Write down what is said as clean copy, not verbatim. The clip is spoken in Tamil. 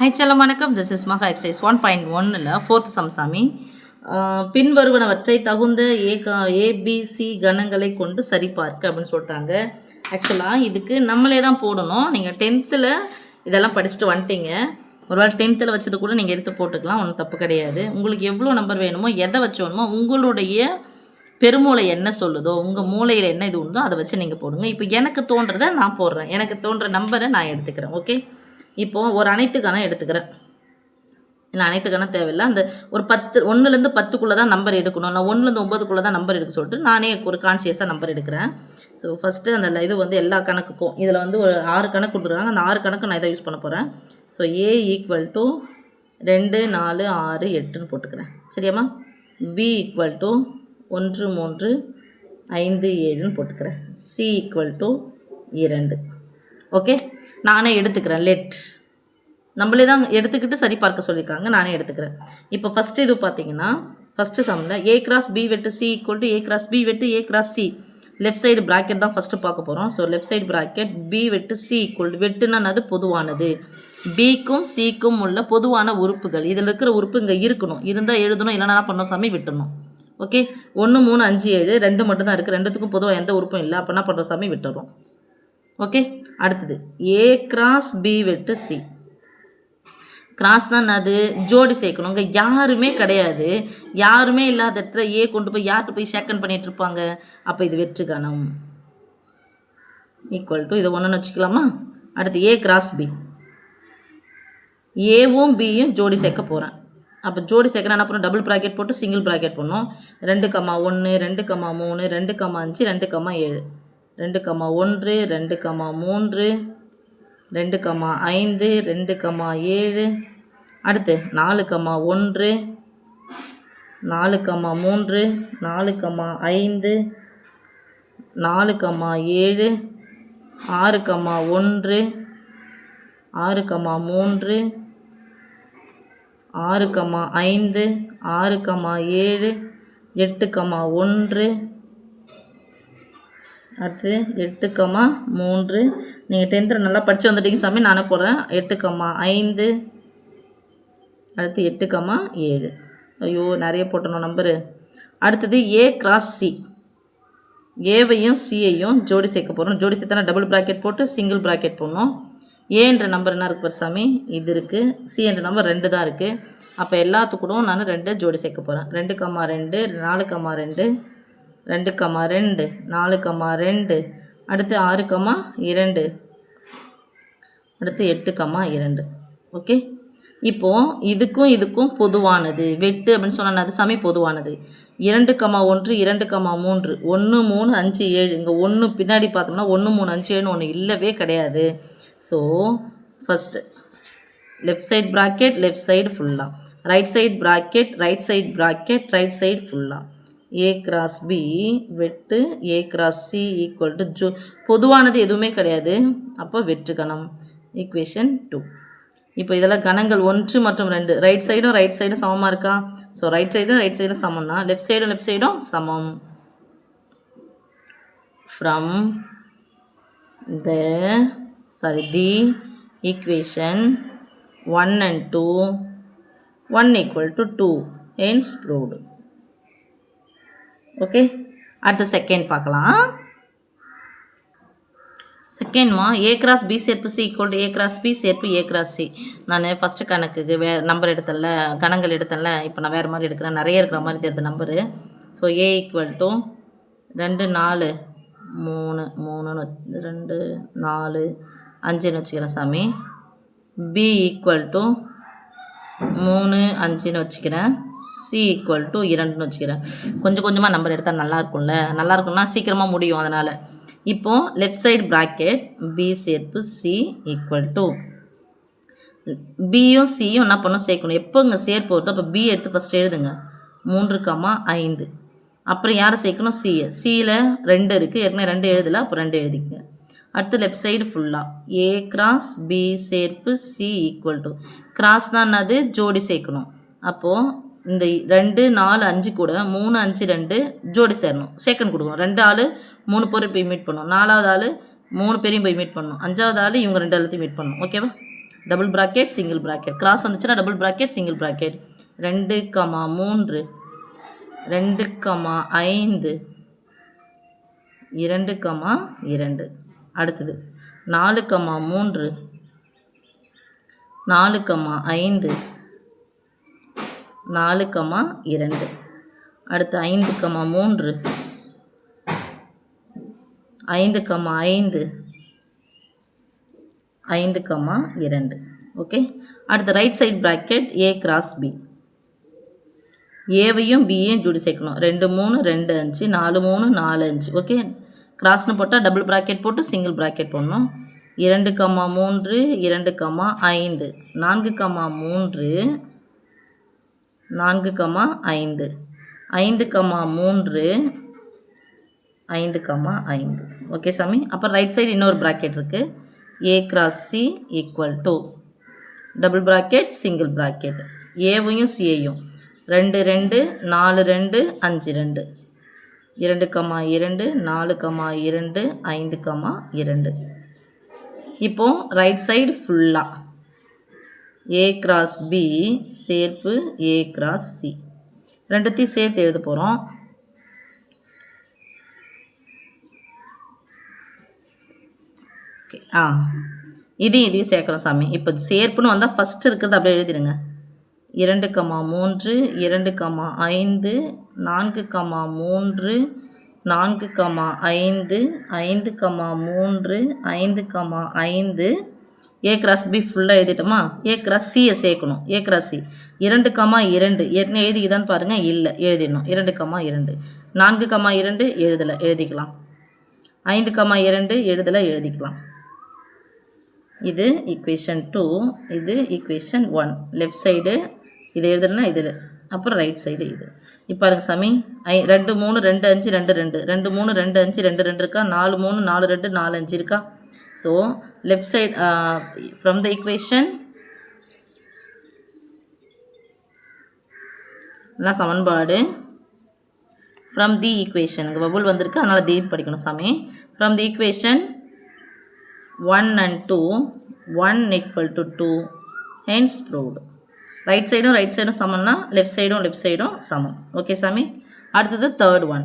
ஹை செல்லம் வணக்கம். திஸ் இஸ் மகா எக்ஸசைஸ் 1.1ல் 4th சம்சாமி பின்வருவனவற்றை தகுந்த ஏபிசி கணங்களை கொண்டு சரிபார்க்க அப்படின்னு சொல்லிட்டாங்க. ஆக்சுவலாக இதுக்கு நம்மளே தான் போடணும். நீங்கள் 10th இதெல்லாம் படிச்சுட்டு வந்துட்டீங்க. ஒருவேளை 10th வச்சது கூட நீங்கள் எடுத்து போட்டுக்கலாம், ஒன்றும் தப்பு கிடையாது. உங்களுக்கு எவ்வளோ நம்பர் வேணுமோ, எதை வச்சு வேணுமோ, உங்களுடைய பெருமூளை என்ன சொல்லுதோ, உங்கள் மூளையில் என்ன இது உண்டோ அதை வச்சு நீங்கள் போடுங்க. இப்போ எனக்கு தோன்றதை நான் போடுறேன், எனக்கு தோன்ற நம்பரை நான் எடுத்துக்கிறேன். ஓகே, இப்போது ஒரு அனைத்து கணம் எடுத்துக்கிறேன். இல்லை அனைத்து கணம் தேவையில்லை. அந்த ஒரு 1லேருந்து 10க்குள்ளே தான் நம்பர் எடுக்கணும். நான் 1லேருந்து 9க்குள்ளே தான் நம்பர் எடுக்க சொல்லிட்டு நானே ஒரு கான்ஷியஸாக நம்பர் எடுக்கிறேன். ஸோ ஃபஸ்ட்டு அந்த இது எல்லா கணக்குக்கும் இதில் ஒரு 6 கணக்கு கொடுத்துருக்காங்க. அந்த 6 கணக்கு நான் இதை யூஸ் பண்ண போகிறேன். ஸோ A = 2 4 6 8ன்னு போட்டுக்கிறேன். சரியாம்மா? B = 1 3 5 7ன்னு போட்டுக்கிறேன். C = 2. ஓகே, நானே எடுத்துக்கிறேன். நம்மளே தான் எடுத்துக்கிட்டு சரி பார்க்க சொல்லியிருக்காங்க, நானே எடுத்துக்கிறேன். இப்போ ஃபஸ்ட்டு இது பார்த்தீங்கன்னா, ஃபஸ்ட்டு சம்மில் A × B வெட்டு C = A × B வெட்டு A × C. Left side bracket தான் ஃபஸ்ட்டு பார்க்க போகிறோம். So left side bracket B வெட்டு C = வெட்டுனானது பொதுவானது. Bக்கும் Cக்கும் உள்ள பொதுவான உறுப்புகள், இதில் இருக்கிற உறுப்பு இங்கே இருக்கணும், இருந்தால் எழுதணும், இல்லைனா பண்ணணும் சாமி விட்டுணும். ஓகே, 1 3 5 7 2 மட்டும் தான் இருக்குது. 2த்துக்கும் பொதுவாக எந்த உறுப்பும் இல்லை. அப்போ என்ன பண்ணுறோம் சாமி, விட்டுறோம். ஓகே, அடுத்தது A × B வெட்டு C. கிராஸ் தான் அது, ஜோடி சேர்க்கணும். இங்கே யாருமே கிடையாது, யாருமே இல்லாத இடத்துல ஏ கொண்டு போய் யார்கிட்ட போய் செகண்ட் பண்ணிகிட்டு இருப்பாங்க. அப்போ இது வெற்று கணம். = இதை 1ன்னு வச்சுக்கலாமா? அடுத்து A × B. ஏவும் பியும் ஜோடி சேர்க்க போகிறேன். அப்போ ஜோடி சேர்க்கணும் என்ன பண்ணணும், டபுள் ப்ராக்கெட் போட்டு சிங்கிள் ப்ராக்கெட் பண்ணணும். 2, 1 2, 3 2, 5 2, 7 2, 1 2, 3 2, 5 2, 7. அடுத்து 4, 1 4, 3 4, 5 4, 7 6, 1 6, 3 6, 5 6, 7 8, 1. அடுத்து 8, 3. நீங்கள் 10th நல்லா படித்து வந்துட்டீங்க சாமி, நானே போடுறேன். 8, 5. அடுத்து 8, 7. ஐயோ நிறைய போட்டணும் நம்பரு. அடுத்தது A × C. ஏவையும் சியையும் ஜோடி சேர்க்க போகிறோம். ஜோடி சேர்த்தா டபுள் ப்ராக்கெட் போட்டு சிங்கிள் ப்ராக்கெட் போடணும். ஏன்ற நம்பர் என்ன இருக்குது சாமி, இது இருக்குது. சி என்ற நம்பர் 2 தான் இருக்குது. அப்போ எல்லாத்துக்கூடும் நான் 2 ஜோடி சேர்க்க போகிறேன். 2, 2 4, 2 2, 2 4, 2. அடுத்து 6, 2. அடுத்து 8, 2. ஓகே, இப்போது இதுக்கும் பொதுவானது வெட்டு அப்படின்னு சொன்னால் அது சமய பொதுவானது. 2, 1 2, 3 1 3 5 7. இங்கே 1 பின்னாடி பார்த்தோம்னா 1 3 5 7 ஒன்று இல்லவே கிடையாது. So first left side bracket left side ஃபுல்லாக, right side bracket right side bracket right side ஃபுல்லாக. A × B வெட்டு A × C = பொதுவானது எதுவுமே கிடையாது. அப்போ வெற்று கணம். ஈக்குவேஷன் 2. இப்போ இதெல்லாம் கணங்கள் 1 மற்றும் 2 ரைட் சைடும் சமமாக இருக்கா? ஸோ ரைட் சைடும் சமம்னா லெஃப்ட் சைடும் சமம். From the equation 1 and 2 1 = 2 hence proved. Okay, அடுத்த செகண்ட் பார்க்கலாம். செகண்ட்மா A × B சேர்ப்பு C = A × B சேர்ப்பு A × C. நான் ஃபஸ்ட்டு கணக்குக்கு நம்பர் எடுத்தல, கணங்கள் எடுத்தல. இப்போ நான் வேறு மாதிரி எடுக்கிறேன், நிறைய இருக்கிற மாதிரி தெரியுது நம்பரு. ஸோ A = 2 4 3 3 2 4 5ன்னு வச்சுக்கிறேன் சாமி. B = 3 5ன்னு வச்சுக்கிறேன். C = 2ன்னு வச்சுக்கிறேன். கொஞ்சமாக நம்பர் எடுத்தால் நல்லாயிருக்கும்னா சீக்கிரமாக முடியும். அதனால் இப்போது லெஃப்ட் சைடு ப்ராக்கெட் B சேர்ப்பு C = பியும் சியும் என்ன பண்ணணும், சேர்க்கணும். எப்போ இங்கே சேர்ப்பு வருதோ அப்போ B எடுத்து ஃபஸ்ட்டு எழுதுங்க. 3, 5. அப்புறம் யாரை சேர்க்கணும், சியை. சியில் 2 இருக்குது, ஏற்கனவே 2 எழுதலை, அப்போ 2 எழுதிங்க. அடுத்து லெஃப்ட் சைடு ஃபுல்லாக A × B சேர்ப்பு C = கிராஸ் தான் என்னது, ஜோடி சேர்க்கணும். அப்போது இந்த 2 4 5 கூட 3 5 2 ஜோடி சேரணும், செகண்ட் கொடுக்கணும். 2 ஆள் 3 பேர் போய் மீட் பண்ணணும். 4வது ஆள் 3 பேரையும் போய் மீட் பண்ணணும். 5வது ஆள் இவங்க 2 எல்லாத்தையும் மீட் பண்ணணும். ஓகேவா? Double bracket single bracket, cross வந்துச்சுன்னா டபுள் ப்ராக்கெட் சிங்கிள் ப்ராக்கெட். 2, 3, 2, 5, 2, 2. அடுத்தது 4, 3, 4, 5, 4, 2. அடுத்து 5, 3, 5, 5, 5, 2. ஓகே. அடுத்து right side bracket A cross B. ஏவையும் பியையும் ஜோடி சேர்க்கணும். 2, 3, 2, 5, 4, 3, 4, 5. ஓகே. கிராஸ்னு போட்டால் டபுள் ப்ராக்கெட் போட்டு சிங்கிள் ப்ராக்கெட் போடணும். 2, 3, 2, 5, 4, 3, 4, 5, 5, 3, 5, 5. ஓகே சாமி. அப்புறம் ரைட் சைடு இன்னொரு ப்ராக்கெட் இருக்குது. A cross C equal to double bracket single bracket ஏவையும் சியையும் 2, 2, 4, 2, 5, 2, 2, 2, 4, 2, 5, 2. இப்போ ரைட் சைடு ஃபுல்லாக ஏ கிராஸ் பி சேர்ப்பு ஏ கிராஸ் சி ரெண்டுத்தையும் சேர்த்து எழுத போகிறோம். ஓகே. இதையும் சேர்க்குறோம் சாமி. இப்போ சேர்ப்புன்னு வந்தால் ஃபஸ்ட்டு இருக்கிறது அப்படியே எழுதிடுங்க. 2, 3, 2, 5, 4, 3, 4, 5, 5, 3, 5, 5. ஏ கிராஸ் பி ஃபுல்லாக எழுதிட்டோமா? ஏ கிராஸ் சியை சேர்க்கணும். ஏ கிராஸ் சி 2, 2 ஏற்கனவே எழுதிக்குதான்னு பாருங்கள். இல்லை, எழுதிடணும். 2, 2, 4, 2 எழுதலை, எழுதிக்கலாம். 5, 2 எழுதலை, எழுதிக்கலாம். இது ஈக்குவேஷன் 2, இது ஈக்குவேஷன் 1. லெஃப்ட் சைடு இது எழுதுனா இது, அப்புறம் ரைட் சைடு இது. இப்போ பாருங்க சாமி. 2, 3, 2, 5, 2, 2, 2, 3, 2, 5, 2, 2 இருக்கா? 4, 3, 4, 2, 4, 5 இருக்கா? So left side from the equation எல்லாம் சமன்பாடு ஃப்ரம் தி ஈக்குவேஷன் இங்கே பபுள் வந்திருக்கு, அதனால் தி படிக்கணும் சாமி. From the equation 1 and 2, 1 equal to 2, hence proved. Right சைடும் சமம்னா லெஃப்ட் சைடும் சமம். ஓகே சாமி. அடுத்தது தேர்ட் ஒன்.